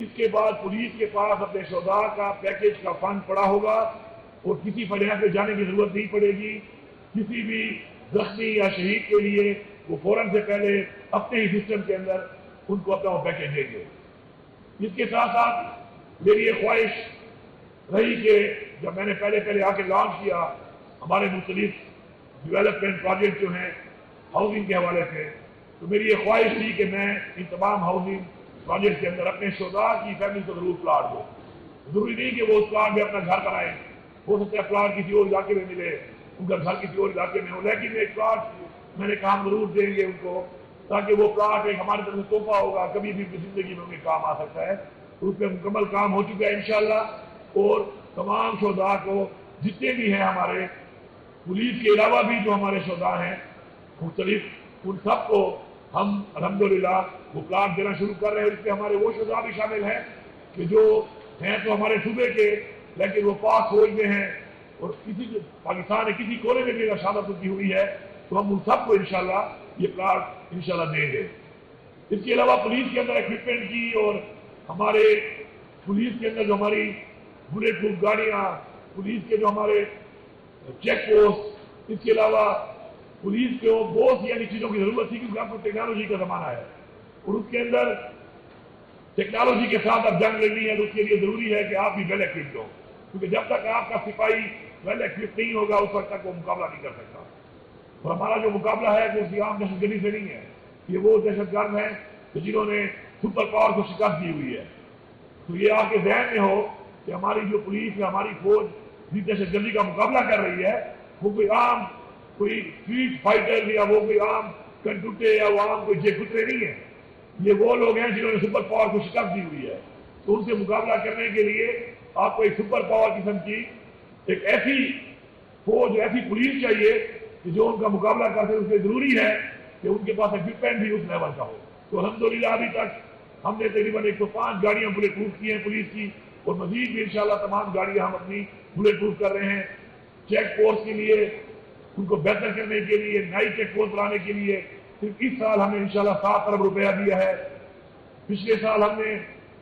اس کے بعد پولیس کے پاس اپنے شہداء کا پیکیج کا فنڈ پڑا ہوگا اور کسی فجا پہ جانے کی ضرورت نہیں پڑے گی. کسی بھی زخمی یا شہید کے لیے وہ فوراً سے پہلے اپنے ہی سسٹم کے اندر ان کو اپنا پیکیج دیں گے. اس کے ساتھ ساتھ میری یہ خواہش رہی کہ جب میں نے پہلے آ کے لانچ کیا ہمارے مختلف ڈیولپمنٹ پروجیکٹ جو ہیں ہاؤسنگ کے حوالے سے، تو میری یہ خواہش تھی کہ میں ان تمام ہاؤسنگ پروجیکٹ کے اندر اپنے شہداء کی فیملی کو ضرور پلاٹ دو. ضروری نہیں کہ وہ اس پلاٹ میں اپنا گھر بنائیں، ہو سکتا ہے پلاٹ کسی اور علاقے میں ملے، ان کا گھر کسی اور علاقے میں ہو، لیکن ایک پلاٹ میں نے کام ضرور دیں گے ان کو، تاکہ وہ پلاٹ ایک ہماری طرف سے تحفہ ہوگا، کبھی بھی زندگی میں ان کے کام آ سکتا ہے. اس پہ مکمل کام ہو چکا ہے انشاءاللہ. اور تمام شہداء کو جتنے بھی ہیں ہمارے پولیس کے علاوہ بھی جو ہمارے شہداء ہیں مختلف، ان سب کو ہم الحمدللہ وہ پلاٹ دینا شروع کر رہے ہیں. اس پہ ہمارے وہ شہداء بھی شامل ہیں کہ جو ہیں تو ہمارے صوبے کے لیکن وہ پاک فوج میں ہیں اور کسی پاکستان کے کسی کونے میں بھی اگر شہادت کی ہوئی ہے تو ہم ان سب کو انشاءاللہ یہ پلاٹ انشاءاللہ دیں گے. اس کے علاوہ پولیس کے اندر ایکوپمنٹ کی اور ہمارے پولیس کے اندر جو ہماری بلیٹ پروف گاڑیاں، پولیس کے جو ہمارے چیک پوسٹ، اس کے علاوہ پولیس کو بہت سی ایسی چیزوں کی ضرورت تھی کیونکہ آپ کو ٹیکنالوجی کا زمانہ ہے اور اس کے اندر ٹیکنالوجی کے ساتھ اب جنگ لڑنی ہے تو اس کے لیے ضروری ہے کہ آپ بھی ویل ایکوپڈ ہو، کیونکہ جب تک آپ کا سپاہی ویل ایکوپڈ نہیں ہوگا اس وقت تک وہ مقابلہ نہیں کر سکتا. اور ہمارا جو مقابلہ ہے وہ کسی عام دہشت گردی سے نہیں ہے، یہ وہ دہشت گرد ہیں کہ جنہوں نے سپر پاور کو شکست دی ہوئی ہے. تو یہ آپ کے ذہن میں ہو کہ ہماری جو پولیس یا ہماری فوج جس دہشت گردی کا مقابلہ کر رہی ہے وہ کوئی عام کوئی اسٹریٹ فائٹر یا وہ کوئی عام کنٹوٹے یا وہ عام کوئی جیکٹرے نہیں ہے. یہ وہ لوگ ہیں جنہوں نے سپر پاور کو شکست دی ہوئی ہے. تو ان سے مقابلہ کرنے کے لیے آپ کو ایک سپر پاور قسم کی ایک ایسی فوج، ایسی پولیس چاہیے کہ جو ان کا مقابلہ کرتے ہیں. اس سے ضروری ہے کہ ان کے پاس ایکوپمنٹ بھی اس لیول کا ہو. تو الحمدللہ ابھی تک ہم نے تقریباً 105 گاڑیاں بلیٹ پروف کی ہیں پولیس کی، اور مزید بھی انشاءاللہ تمام گاڑیاں ہم اپنی بلیٹ پروف کر رہے ہیں. چیک پوسٹ کے لیے ان کو بہتر کرنے کے لیے، نئی چیک پوسٹ بنانے کے لیے صرف اس سال ہم نے انشاءاللہ 7 ارب روپیہ دیا ہے. پچھلے سال ہم نے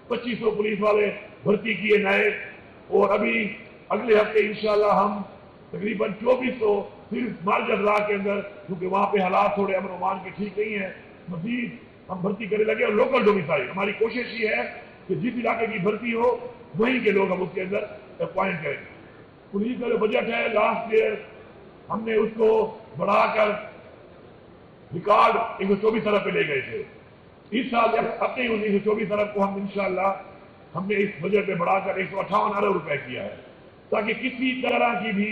2500 پولیس والے بھرتی کیے نئے، اور ابھی اگلے ہفتے انشاءاللہ ہم تقریباً 2400 صرف مارج اضلاع کے اندر، کیونکہ وہاں پہ حالات تھوڑے امن و امان کے ٹھیک نہیں ہیں، مزید ہم بھرتی کرنے لگے. اور لوکل ڈومیسائل ہماری کوشش یہ ہے کہ جس علاقے کی بھرتی ہو وہیں کے لوگ ہم اس کے اندر اپوائنٹ کریں. پولیس کا جو بجٹ ہے لاسٹ ایئر ہم نے اس کو بڑھا کر ریکارڈ 124 ارب پہ لے گئے تھے. اس سال اپنے 124 ارب کو ہم انشاءاللہ ہم نے اس بجٹ میں بڑھا کر 158 ارب روپے کیا ہے، تاکہ کسی طرح کی بھی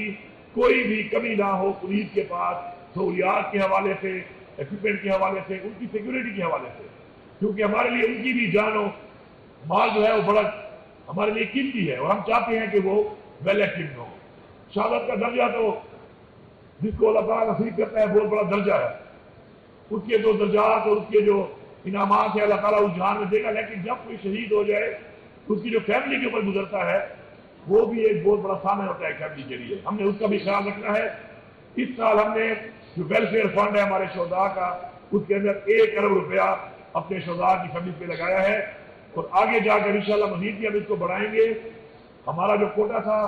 کوئی بھی کمی نہ ہو پولیس کے پاس سہولیات کے حوالے سے، ایکوپمنٹ کے حوالے سے، ان کی سیکورٹی کے حوالے سے. کیونکہ ہمارے لیے ان کی بھی جان و مال جو ہے وہ بڑا ہمارے لیے قیمتی ہے، اور ہم چاہتے ہیں کہ وہ ویل ایکوپڈ ہو. شہادت کا درجہ تو جس کو اللہ تعالیٰ نصیب کرتا ہے بہت بڑا درجہ ہے. اس کے جو درجات اور اس کے جو انعامات ہیں اللہ تعالیٰ اس جہان میں دے گا، لیکن جب کوئی شہید ہو جائے اس کی جو فیملی کے اوپر گزرتا ہے وہ بھی ایک بہت بڑا سامنا ہوتا ہے فیملی کے لیے. ہم نے اس کا بھی خیال رکھنا ہے. اس سال ہم نے جو ویلفیئر فنڈ ہے ہمارے شہداء کا، اس کے اندر 1 ارب روپیہ اپنے شہداء کی فیملی پہ لگایا ہے، اور آگے جا کر انشاءاللہ مزید بھی ہم اس کو بڑھائیں گے. ہمارا جو کوٹا تھا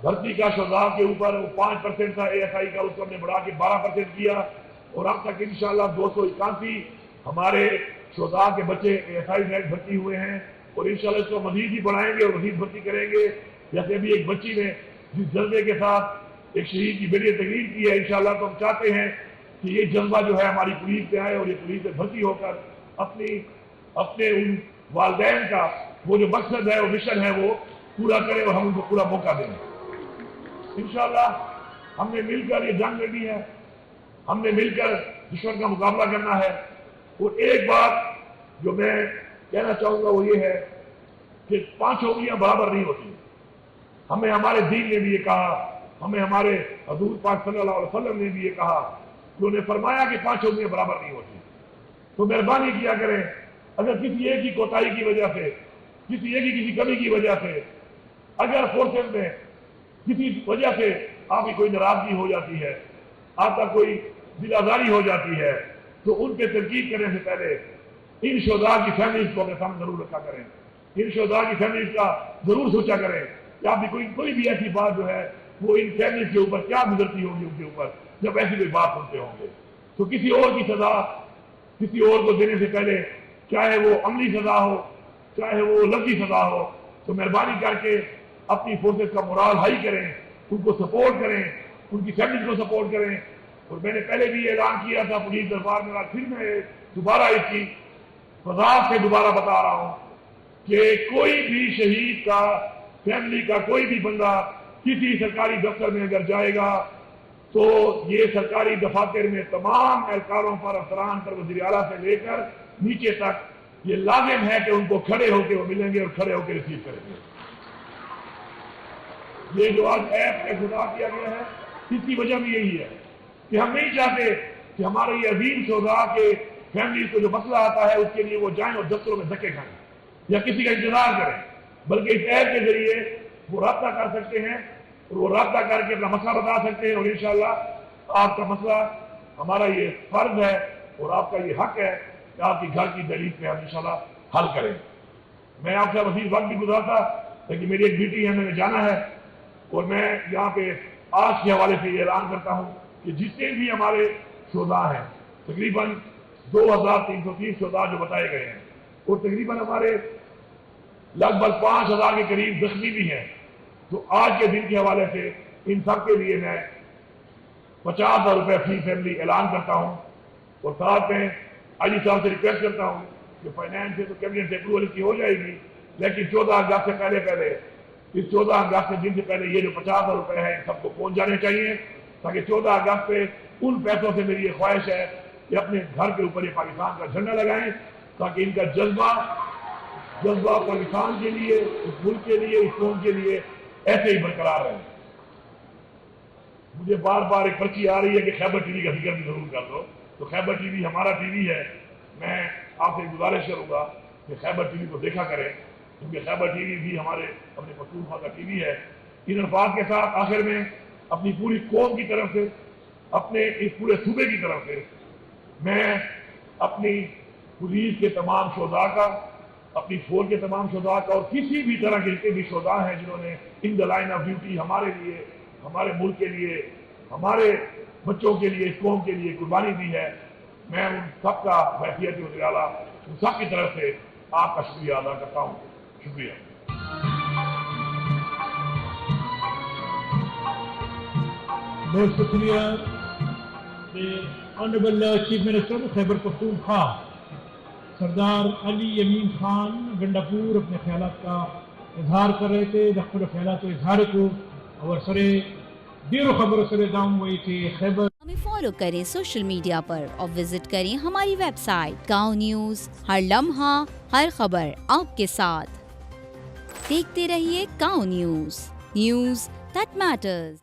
بھرتی کا شہداء کے اوپر وہ 5% تھا ASI کا، اس کو ہم نے بڑھا کے 12% کیا، اور اب تک انشاءاللہ 281 ہمارے شہداء کے بچے ASI میں بھرتی ہوئے ہیں، اور انشاءاللہ اس کو مزید ہی بڑھائیں گے اور مزید بھرتی کریں گے. جیسے ابھی ایک بچی نے جس جذبے کے ساتھ ایک شہید کی بیٹی تقریر کی ہے، انشاءاللہ تو ہم چاہتے ہیں کہ یہ جذبہ جو ہے ہماری پولیس پہ آئے اور یہ پولیس میں بھرتی ہو کر اپنے ان والدین کا وہ جو مقصد ہے وہ مشن ہے وہ پورا کرے، اور ہم ان کو پورا موقع دیں. انشاءاللہ ہم نے مل کر یہ جنگ لڑنی ہے، ہم نے مل کر دشمن کا مقابلہ کرنا ہے. اور ایک بات جو میں کہنا چاہوں گا وہ یہ ہے کہ 5 انگلیاں برابر نہیں ہوتی. ہمیں ہمارے دین نے بھی یہ کہا، ہمیں ہمارے حضور پاک صلی اللہ علیہ وسلم نے بھی یہ کہا کہ انہوں نے فرمایا کہ 5 انگلیاں برابر نہیں ہوتی. تو مہربانی کیا کریں، اگر کسی ایک کی کوتاہی کی وجہ سے، کسی ایک کی کسی کمی کی وجہ سے، اگر فورسز میں کسی وجہ سے آپ کی کوئی ناراضگی ہو جاتی ہے، آپ کا کوئی دل آزاری ہو جاتی ہے، تو ان پہ تنقید کرنے سے پہلے ان شہداء کی فیملیز کو اپنے سامنے ضرور رکھا کریں. ان شہداء کی فیملیز کا ضرور سوچا کریں کہ آپ کی کوئی بھی ایسی بات جو ہے وہ ان فیملیز کے اوپر کیا گزرتی ہوگی ان کے اوپر جب ایسی کوئی بات سنتے ہوں گے. تو کسی اور کی سزا کسی اور کو دینے سے پہلے, چاہے وہ عملی سزا ہو چاہے وہ لفظی سزا ہو, تو مہربانی کر کے اپنی فورسز کا مورال ہائی کریں, ان کو سپورٹ کریں, ان کی فیملیز کو سپورٹ کریں. اور میں نے پہلے بھی اعلان کیا تھا پولیس دربار میں, پھر میں دوبارہ اس کی وضاحت سے دوبارہ بتا رہا ہوں کہ کوئی بھی شہید کا فیملی کا کوئی بھی بندہ کسی سرکاری دفتر میں اگر جائے گا تو یہ سرکاری دفاتر میں تمام اہلکاروں پر, افسران پر, وزیر اعلیٰ سے لے کر نیچے تک یہ لازم ہے کہ ان کو کھڑے ہو کے وہ ملیں گے اور کھڑے ہو کے ریسیو کریں گے. یہ جو آج ایپ کا افتتاح کیا گیا ہے اس کی وجہ بھی یہی ہے کہ ہم نہیں چاہتے کہ ہمارے یہ عظیم شہداء کے فیملیز کو جو مسئلہ آتا ہے اس کے لیے وہ جائیں اور دفتروں میں دھکے کھائیں یا کسی کا انتظار کریں, بلکہ اس ایپ کے ذریعے وہ رابطہ کر سکتے ہیں اور وہ رابطہ کر کے اپنا مسئلہ بتا سکتے ہیں. اور انشاءاللہ آپ کا مسئلہ ہمارا یہ فرض ہے اور آپ کا یہ حق ہے کہ آپ کی گھر کی دہلیز پہ ہم انشاءاللہ حل کریں. میں آپ سے مزید وقت بھی گزارتا لیکن میری ایک ڈیوٹی ہے, میں نے جانا ہے. اور میں یہاں پہ آج کے حوالے سے یہ اعلان کرتا ہوں کہ جتنے بھی ہمارے شہداء ہیں, تقریباً 2330 شہداء جو بتائے گئے ہیں, اور تقریباً ہمارے لگ بھگ 5000 کے قریب زخمی بھی ہیں, تو آج کے دن کے حوالے سے ان سب کے لیے میں 50,000 روپے فی فیملی اعلان کرتا ہوں. اور ساتھ میں آئی جی صاحب سے ریکویسٹ کرتا ہوں کہ فائنانس سے تو کیبنٹ سے اپروول کی ہو جائے گی, لیکن 14 اگست سے پہلے اس 14 اگست کے دن سے پہلے یہ جو 50,000 روپے ہیں سب کو پہنچ جانے چاہیے, تاکہ 14 اگست پہ ان پیسوں سے میری یہ خواہش ہے کہ اپنے گھر کے اوپر یہ پاکستان کا جھنڈا لگائیں, تاکہ ان کا جذبہ پاکستان کے لیے, اس ملک کے لیے, اس قوم کے لیے ایسے ہی برقرار رہے. مجھے بار بار ایک پرچی آ رہی ہے کہ خیبر ٹی وی کا ذکر بھی ضرور کر دو. تو خیبر ٹی وی ہمارا ٹی وی ہے, میں آپ سے گزارش کروں گا کہ خیبر ٹی وی کو دیکھا کریں, کیونکہ خیبر ٹی وی بھی ہمارے اپنے پختونخوا کا ٹی وی ہے. ان الفاظ کے ساتھ آخر میں اپنی پوری قوم کی طرف سے, اپنے اس پورے صوبے کی طرف سے میں اپنی پولیس کے تمام شہداء کا, اپنی فورس کے تمام شہداء کا, اور کسی بھی طرح کے جتنے بھی شہداء ہیں جنہوں نے ان دا لائن آف ڈیوٹی ہمارے لیے, ہمارے ملک کے لیے, ہمارے بچوں کے لیے, اس قوم کے لیے قربانی دی ہے, میں ان سب کا بحیثیت وزیر اعلیٰ ان سب کی طرف سے آپ کا شکریہ ادا کرتا ہوں. شکریہ. بہت شکریہ. Honourable chief minister Khyber Pakhtunkhwa سردار علی امین خان گنڈاپور اپنے خیالات کا اظہار کر رہے تھے. دفتر خیالات و اظہار کو اور سرے دیر و خبر سرے دام ہوئی تھی خیبر. ہمیں فالو کریں سوشل میڈیا پر اور وزٹ کریں ہماری ویب سائٹ گاؤں نیوز. ہر لمحہ ہر خبر آپ کے ساتھ. دیکھتے رہیے گاؤں نیوز دیٹ میٹرز.